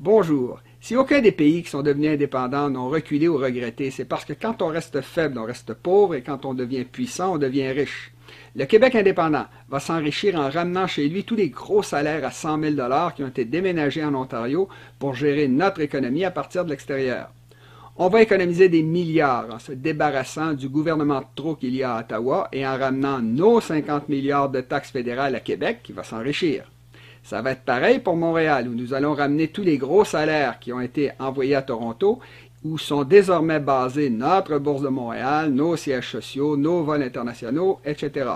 Bonjour. Si aucun des pays qui sont devenus indépendants n'ont reculé ou regretté, c'est parce que quand on reste faible, on reste pauvre, et quand on devient puissant, on devient riche. Le Québec indépendant va s'enrichir en ramenant chez lui tous les gros salaires à 100 000 $ qui ont été déménagés en Ontario pour gérer notre économie à partir de l'extérieur. On va économiser des milliards en se débarrassant du gouvernement de trop qu'il y a à Ottawa et en ramenant nos 50 milliards de taxes fédérales à Québec qui va s'enrichir. Ça va être pareil pour Montréal, où nous allons ramener tous les gros salaires qui ont été envoyés à Toronto, où sont désormais basés notre Bourse de Montréal, nos sièges sociaux, nos vols internationaux, etc.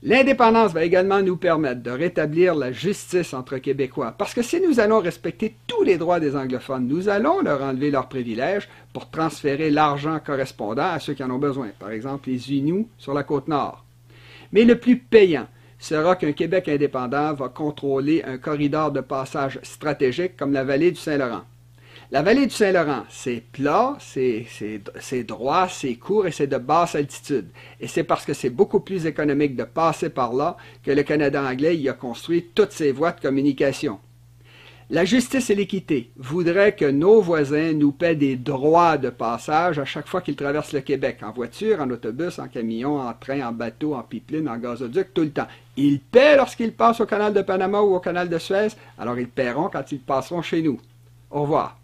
L'indépendance va également nous permettre de rétablir la justice entre Québécois, parce que si nous allons respecter tous les droits des anglophones, nous allons leur enlever leurs privilèges pour transférer l'argent correspondant à ceux qui en ont besoin, par exemple les Inuits sur la Côte-Nord. Mais le plus payant sera qu'un Québec indépendant va contrôler un corridor de passage stratégique comme la vallée du Saint-Laurent. La vallée du Saint-Laurent, c'est plat, c'est droit, c'est court et c'est de basse altitude. Et c'est parce que c'est beaucoup plus économique de passer par là que le Canada anglais y a construit toutes ses voies de communication. La justice et l'équité voudraient que nos voisins nous paient des droits de passage à chaque fois qu'ils traversent le Québec, en voiture, en autobus, en camion, en train, en bateau, en pipeline, en gazoduc, tout le temps. Ils paient lorsqu'ils passent au canal de Panama ou au canal de Suez, alors ils paieront quand ils passeront chez nous. Au revoir.